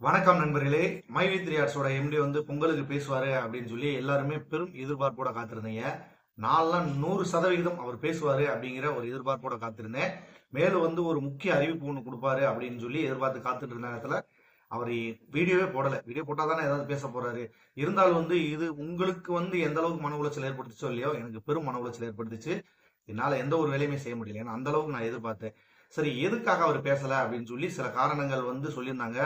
வணக்கம் நண்பர்களே. My we three ஆர்ட்ஸோட empty வந்து பொங்கலுக்கு பேசுவாரு அப்படின்னு சொல்லி எல்லாருமே பெரும் எதிர்பார்ப்போட காத்திருந்தீங்க. நான்லாம் 100% அவர் பேசுவாரு அப்படிங்கிற ஒரு எதிர்பார்ப்போட காத்திருந்தேன். மேலும் வந்து ஒரு முக்கிய அறிவிப்பு ஒன்று கொடுப்பாரு அப்படின்னு சொல்லி எதிர்பார்த்து காத்துட்டு இருந்த நேரத்துல அவர் வீடியோவே போடல. வீடியோ போட்டா தானே ஏதாவது பேச போறாரு. இருந்தாலும் வந்து இது உங்களுக்கு வந்து எந்த அளவுக்கு மன உளைச்சல் ஏற்படுத்துச்சோ இல்லையோ, எனக்கு பெரும் மன உளைச்சல் ஏற்படுத்துச்சு. என்னால எந்த ஒரு வேலையுமே செய்ய முடியல. ஏன்னா அந்த அளவுக்கு நான் எதிர்பார்த்தேன். சரி, எதுக்காக அவர் பேசல அப்படின்னு சொல்லி சில காரணங்கள் வந்து சொல்லியிருந்தாங்க.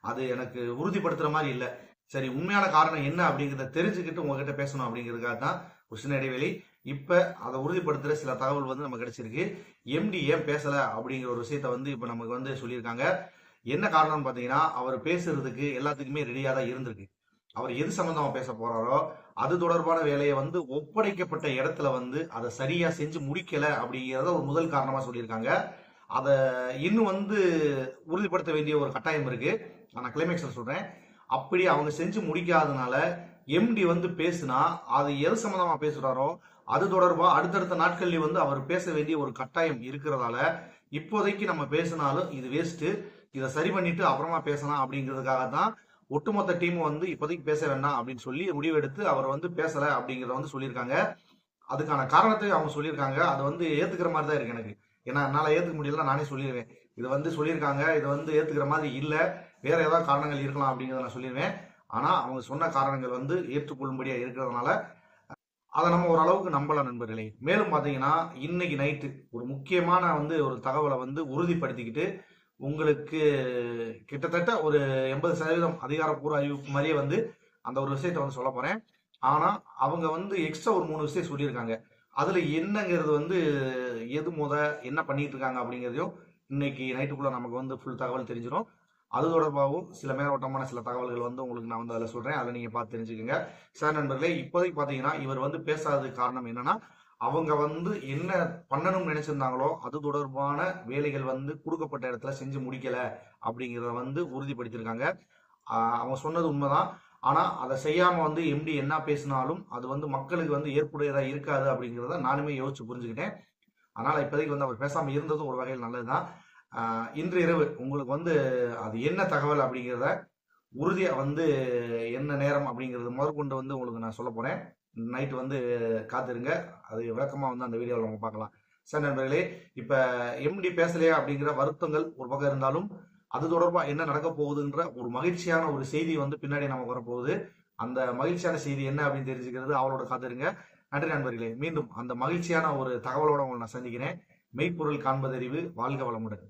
அது எனக்கு உறுதிப்படுத்துற மாதிரி இல்ல. சரி, உண்மையான காரணம் என்ன அப்படிங்கிறத தெரிஞ்சுக்கிட்டு உங்ககிட்ட பேசணும் அப்படிங்கிறதுக்காக தான் ஒரு சின்ன இடைவெளி. இப்ப அதை உறுதிப்படுத்துற சில தகவல் வந்து நமக்கு கிடைச்சிருக்கு. எம்டி ஏன் பேசல அப்படிங்கிற ஒரு விஷயத்த வந்து இப்ப நமக்கு வந்து சொல்லியிருக்காங்க. என்ன காரணம்னு பாத்தீங்கன்னா, அவர் பேசுறதுக்கு எல்லாத்துக்குமே ரெடியா தான் இருந்திருக்கு. அவர் எது சம்பந்தமா பேச போறாரோ அது தொடர்பான வேலையை வந்து ஒப்படைக்கப்பட்ட இடத்துல வந்து அதை சரியா செஞ்சு முடிக்கல அப்படிங்கிறத ஒரு முதல் காரணமா சொல்லியிருக்காங்க. அதை இன்னும் வந்து உறுதிப்படுத்த வேண்டிய ஒரு கட்டாயம் இருக்கு. நான் கிளைமேக்ஸ்ல சொல்றேன். அப்படி அவங்க செஞ்சு முடிக்காதனால எம்டி வந்து பேசுனா அது எது சம்பந்தமா பேசுறாரோ அது தொடர்பா அடுத்தடுத்த நாட்கள்ல வந்து அவர் பேச வேண்டிய ஒரு கட்டாயம் இருக்கிறதால இப்போதைக்கு நம்ம பேசினாலும் இது வேஸ்ட். இதை சரி பண்ணிட்டு அப்புறமா பேசலாம் அப்படிங்கிறதுக்காக தான் ஒட்டுமொத்த டீம் வந்து இப்போதைக்கு பேச வேண்டாம் அப்படின்னு சொல்லி முடிவெடுத்து அவர் வந்து பேசல அப்படிங்கிறத வந்து சொல்லியிருக்காங்க. அதுக்கான காரணத்தை அவங்க சொல்லியிருக்காங்க. அது வந்து ஏத்துக்கிற மாதிரி தான் இருக்கு எனக்கு. ஏன்னா என்னால ஏத்துக்க முடியல, நானே சொல்லிடுவேன். இது வந்து சொல்லியிருக்காங்க, இது வந்து ஏத்துக்கிற மாதிரி இல்ல, வேற ஏதாவது காரணங்கள் இருக்கலாம் அப்படிங்கிறத நான் சொல்லிடுவேன். ஆனா அவங்க சொன்ன காரணங்கள் வந்து ஏற்றுக்கொள்ளும்படியா இருக்கிறதுனால அதை நம்ம ஓரளவுக்கு நம்பலாம் நண்பர்களே. மேலும் பாத்தீங்கன்னா, இன்னைக்கு நைட்டு ஒரு முக்கியமான வந்து ஒரு தகவலை வந்து உறுதிப்படுத்திக்கிட்டு உங்களுக்கு கிட்டத்தட்ட ஒரு 80% அதிகாரப்பூர்வ அறிவிப்பு மாதிரியே வந்து அந்த ஒரு விஷயத்தை வந்து சொல்ல போறேன். ஆனா அவங்க வந்து எக்ஸ்ட்ரா ஒரு 3 விஷயம் சொல்லியிருக்காங்க. அதுல என்னங்கிறது வந்து எது என்ன பண்ணிட்டு இருக்காங்க அப்படிங்கிறதையும் இன்னைக்கு நைட்டுக்குள்ள நமக்கு வந்து ஃபுல் தகவல் தெரிஞ்சிடும். அது தொடர்பாகவும் சில மேலோட்டமான சில தகவல்கள் வந்து உங்களுக்கு நான் வந்து அதில் சொல்றேன். அதை நீங்க பார்த்து தெரிஞ்சுக்கோங்க. சார் நண்பர்களே, இப்போதைக்கு பாத்தீங்கன்னா இவர் வந்து பேசாததுக்கு காரணம் என்னன்னா, அவங்க வந்து என்ன பண்ணணும்னு நினைச்சிருந்தாங்களோ அது தொடர்பான வேலைகள் வந்து கொடுக்கப்பட்ட இடத்துல செஞ்சு முடிக்கல அப்படிங்கிறத வந்து உறுதிப்படுத்தியிருக்காங்க. அவங்க சொன்னது உண்மைதான். ஆனா அதை செய்யாம வந்து எம்டி என்ன பேசினாலும் அது வந்து மக்களுக்கு வந்து ஏற்புடையதா இருக்காது அப்படிங்கிறத நானுமே யோசிச்சு புரிஞ்சுக்கிட்டேன். அதனால இப்போதைக்கு வந்து அவர் பேசாம இருந்ததும் ஒரு வகையில் நல்லதுதான். இன்று இரவு உங்களுக்கு வந்து அது என்ன தகவல் அப்படிங்கிறத உறுதியா வந்து என்ன நேரம் அப்படிங்கிறது முதற்கொண்டு வந்து உங்களுக்கு நான் சொல்ல போறேன். நைட் வந்து காத்திருங்க. அது விளக்கமா வந்து அந்த வீடியோவில் நம்ம பார்க்கலாம். சார் நண்பர்களே, இப்ப எம்டி பேசலையா அப்படிங்கிற வருத்தங்கள் ஒரு பக்கம் இருந்தாலும் அது தொடர்பா என்ன நடக்க போகுதுன்ற ஒரு மகிழ்ச்சியான ஒரு செய்தி வந்து பின்னாடி நமக்கு வரப்போகுது. அந்த மகிழ்ச்சியான செய்தி என்ன அப்படின்னு தெரிஞ்சுக்கிறது அவளோட காத்திருங்க. நன்றி நண்பர்களே. மீண்டும் அந்த மகிழ்ச்சியான ஒரு தகவலோட உங்களை நான் சந்திக்கிறேன். மெய்ப்பொருள் காண்பதறிவு. வாழ்க வளமுடன்.